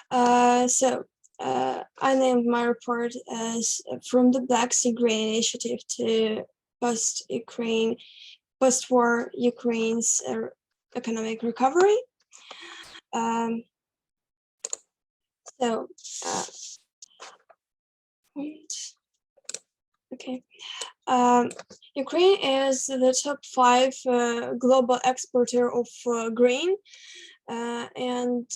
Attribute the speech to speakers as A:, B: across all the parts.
A: I named my report as From the Black Sea Grain Initiative to Post-War Ukraine's Economic Recovery. Okay. Ukraine is the top 5 global exporter of grain, and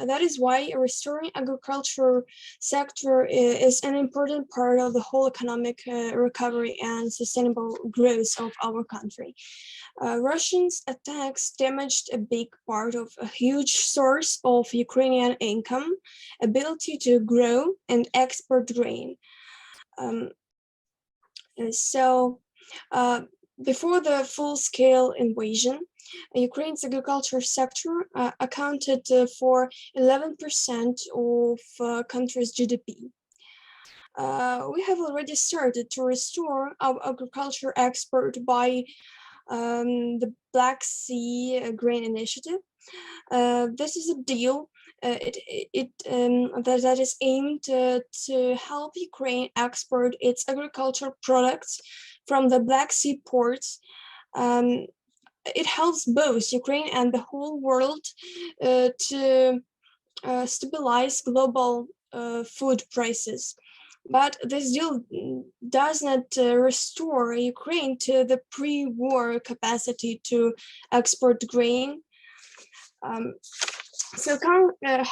A: that is why restoring agriculture sector is an important part of the whole economic recovery and sustainable growth of our country. Russians' attacks damaged a big part of a huge source of Ukrainian income, ability to grow and export grain. Before the full-scale invasion, Ukraine's agriculture sector accounted for 11% of country's GDP. We have already started to restore our agriculture export by the Black Sea Grain Initiative. This is a deal that is aimed to help Ukraine export its agricultural products from the Black Sea ports. It helps both Ukraine and the whole world to stabilize global food prices. But this deal does not restore Ukraine to the pre-war capacity to export grain.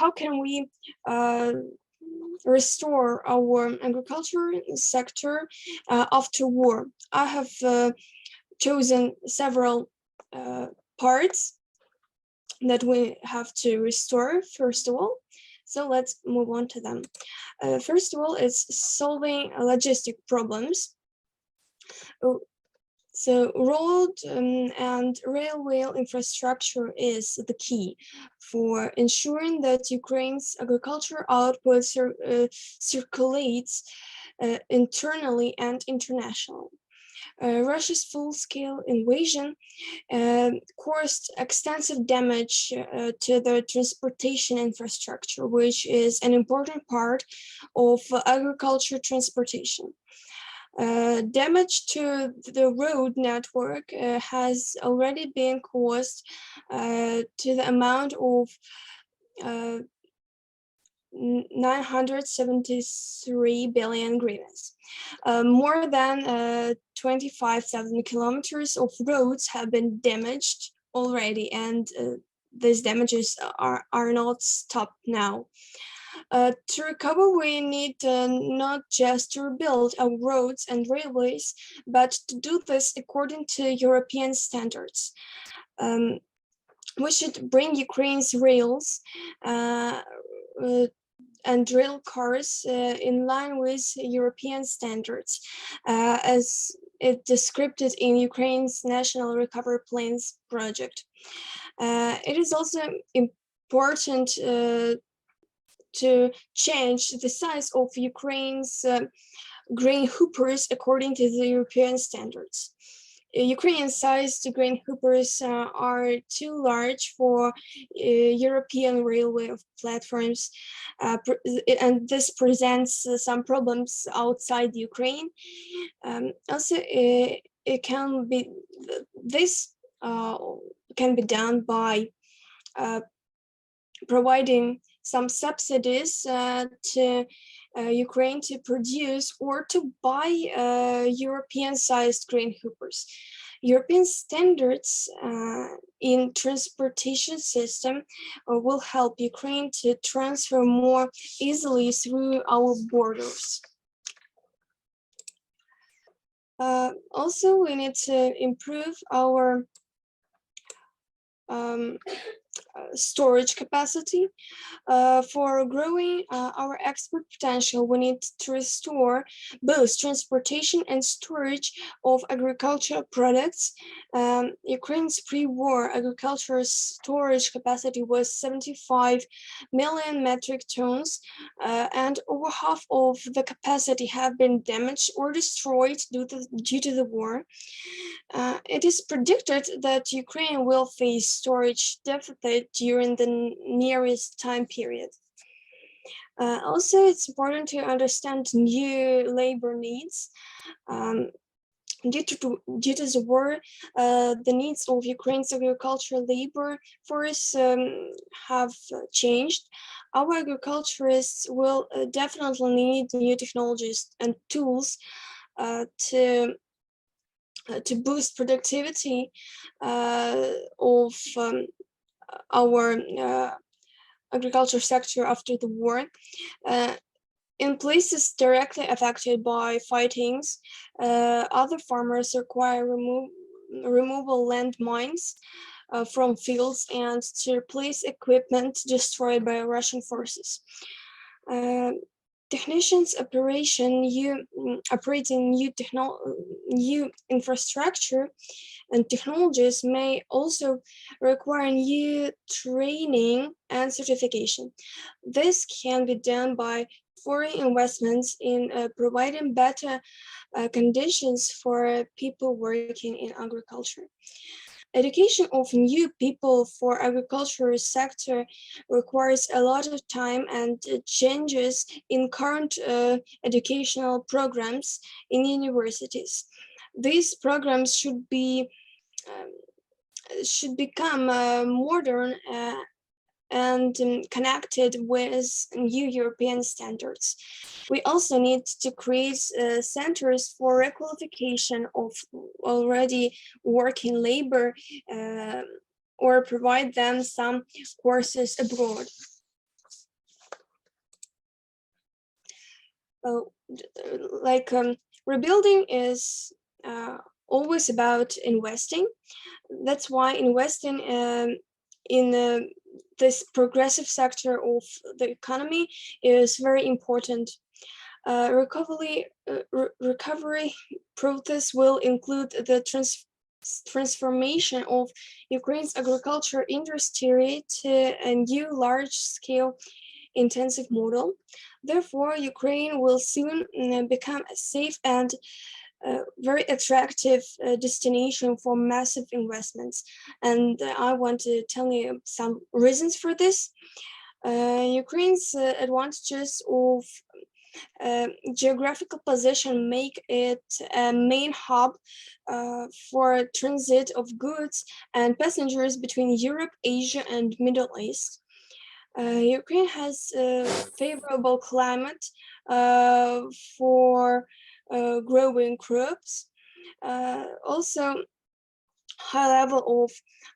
A: How can we restore our agriculture sector after war? I have chosen several parts that we have to restore, first of all. So let's move on to them. First of all, it's solving logistic problems. So road and railway infrastructure is the key for ensuring that Ukraine's agricultural output circulates internally and internationally. Russia's full-scale invasion caused extensive damage to the transportation infrastructure, which is an important part of agriculture transportation. Damage to the road network has already been caused to the amount of 973 billion hryvnias. More than 25,000 kilometers of roads have been damaged already, and these damages are not stopped now. To recover, we need not just to rebuild our roads and railways, but to do this according to European standards. We should bring Ukraine's rails and rail cars in line with European standards, as it described in Ukraine's National Recovery Plans project. It is also important to change the size of Ukraine's grain hoopers according to the European standards. Ukrainian-sized grain hoopers are too large for European railway platforms, and this presents some problems outside Ukraine. Also, this can be done by providing some subsidies to Ukraine to produce or to buy European-sized grain hoopers. European standards in transportation system will help Ukraine to transfer more easily through our borders. Also, we need to improve our storage capacity. For growing our export potential, we need to restore both transportation and storage of agricultural products. Ukraine's pre-war agricultural storage capacity was 75 million metric tons, and over half of the capacity have been damaged or destroyed due to the war. It is predicted that Ukraine will face storage deficit during the nearest time period. Also, it's important to understand new labor needs. Due to the war, the needs of Ukraine's agricultural labor force have changed. Our agriculturists will definitely need new technologies and tools to boost productivity of our agriculture sector after the war. In places directly affected by fightings, other farmers require removal landmines from fields and to replace equipment destroyed by Russian forces. Technicians operating new infrastructure and technologies may also require new training and certification. This can be done by foreign investments in providing better conditions for people working in agriculture. Education of new people for agricultural sector requires a lot of time and changes in current educational programs in universities. These programs should become modern and connected with new European standards. We also need to create centers for requalification of already working labor or provide them some courses abroad. Rebuilding is always about investing. That's why investing in this progressive sector of the economy is very important. Recovery process will include the transformation of Ukraine's agriculture industry to a new large-scale intensive model. Therefore, Ukraine will soon become a safe and very attractive destination for massive investments. And I want to tell you some reasons for this. Ukraine's advantages of geographical position make it a main hub for transit of goods and passengers between Europe, Asia, and Middle East. Ukraine has a favorable climate for growing crops. Also, high level of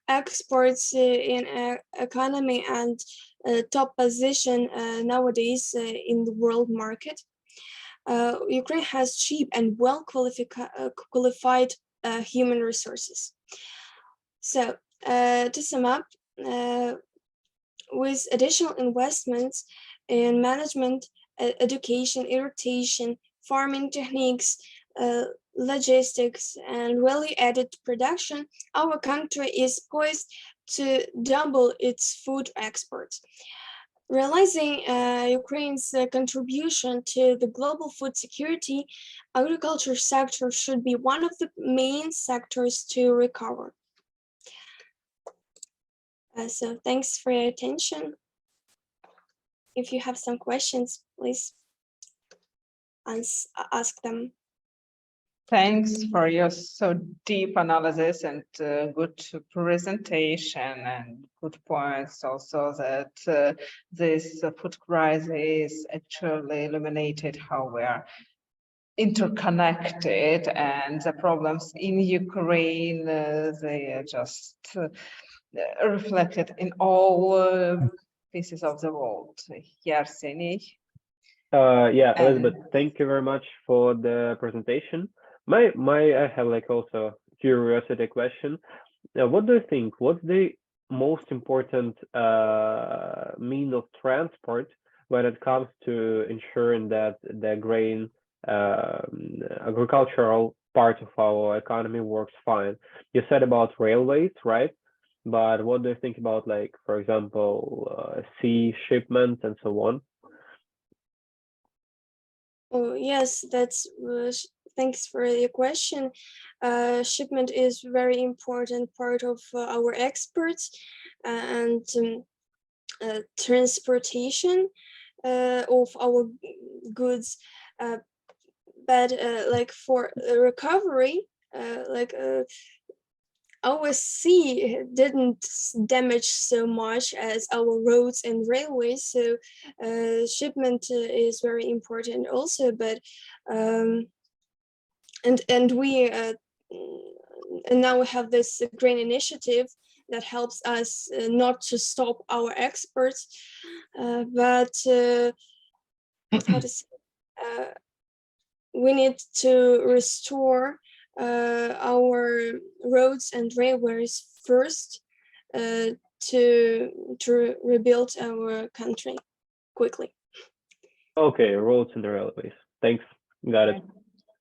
A: exports in economy and top position nowadays in the world market. Ukraine has cheap and well qualified human resources. So to sum up, with additional investments in management, education, irrigation, farming techniques, logistics, and value-added production, our country is poised to double its food exports. Realizing Ukraine's contribution to the global food security, agriculture sector should be one of the main sectors to recover. So thanks for your attention. If you have some questions, please ask them.
B: Thanks for your so deep analysis and good presentation and good points also that this food crisis actually illuminated how we are interconnected and the problems in Ukraine, they are just reflected in all pieces of the world. Yerseny.
C: Yeah, Elizabeth, thank you very much for the presentation. I have like also curiosity question. What do you think? What's the most important mean of transport when it comes to ensuring that the grain agricultural part of our economy works fine? You said about railways, right? But what do you think about, like, for example, sea shipments and so on?
A: Oh, yes, that's thanks for your question. Shipment is very important part of our exports and transportation. of our goods, but like for recovery, our sea didn't damage so much as our roads and railways, so shipment is very important also. But and we and now we have this green initiative that helps us not to stop our exports, but how to say, we need to restore our roads and railways first to rebuild our country quickly.
C: Okay, roads and railways. Thanks. Got it.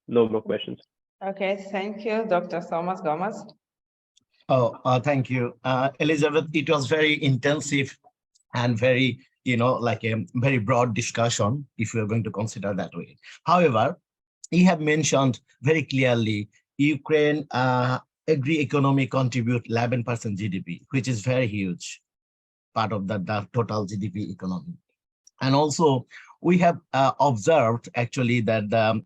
C: No more questions.
B: Okay, thank you, Dr. Thomas Gomez.
D: Thank you, Elizabeth. It was very intensive and very, like a very broad discussion, if we're going to consider that way. However, you have mentioned very clearly Ukraine agri-economy contribute 11% GDP, which is very huge part of the total GDP economy. And also, we have observed actually that the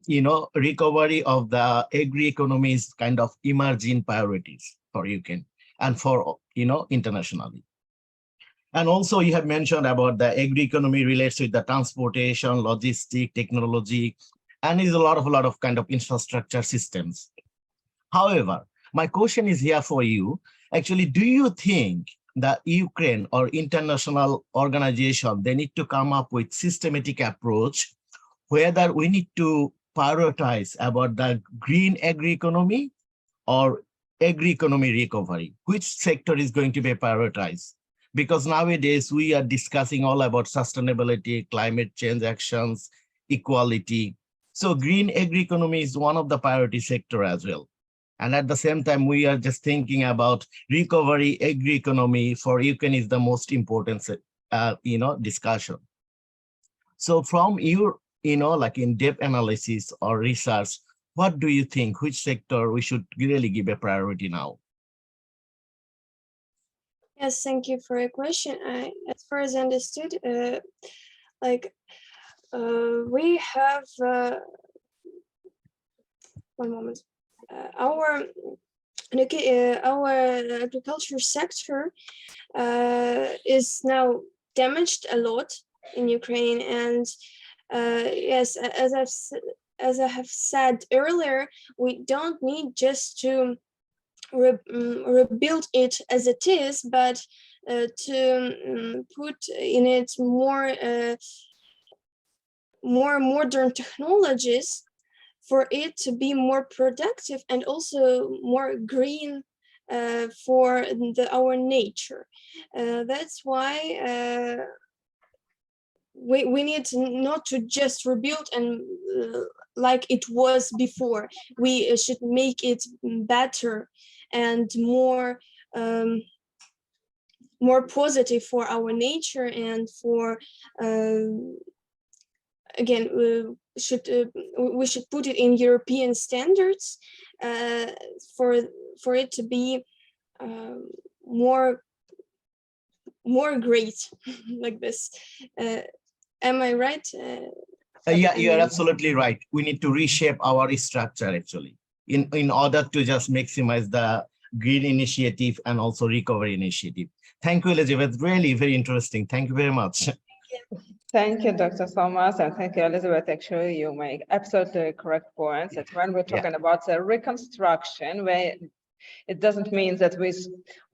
D: recovery of the agri-economy is kind of emerging priorities for Ukraine and for internationally. And also, you have mentioned about the agri-economy relates with the transportation, logistic, technology, and is a lot of kind of infrastructure systems. However, my question is here for you. Actually, do you think that Ukraine or international organization, they need to come up with systematic approach, whether we need to prioritize about the green agri-economy or agri-economy recovery? Which sector is going to be prioritized? Because nowadays we are discussing all about sustainability, climate change actions, equality. So green agri-economy is one of the priority sector as well. And at the same time, we are just thinking about recovery agri-economy for Ukraine is the most important, discussion. So from your, like in-depth analysis or research, what do you think, which sector we should really give a priority now?
A: Yes, thank you for your question. As far as I understood, we have one moment. Our agriculture sector is now damaged a lot in Ukraine, and yes, as I have said earlier, we don't need just to rebuild it as it is, but to put in it more modern technologies for it to be more productive and also more green for our nature. That's why we need not to just rebuild and like it was before. We should make it better and more positive for our nature, and for again, we should put it in European standards for it to be more great like this. Am I right?
D: Yeah, you are absolutely right. We need to reshape our structure actually in order to just maximize the green initiative and also recovery initiative. Thank you, Elizabeth. Really very interesting. Thank you very much.
B: Thank you, Dr. Thomas, and thank you, Elizabeth. Actually, you make absolutely correct points. That when we're talking about the reconstruction, where it doesn't mean that we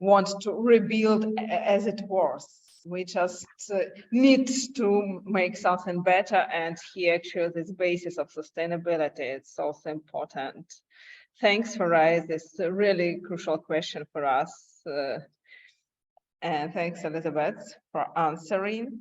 B: want to rebuild as it was. We just need to make something better, and here actually this basis of sustainability is also important. Thanks for raising this really crucial question for us. And thanks, Elizabeth, for answering.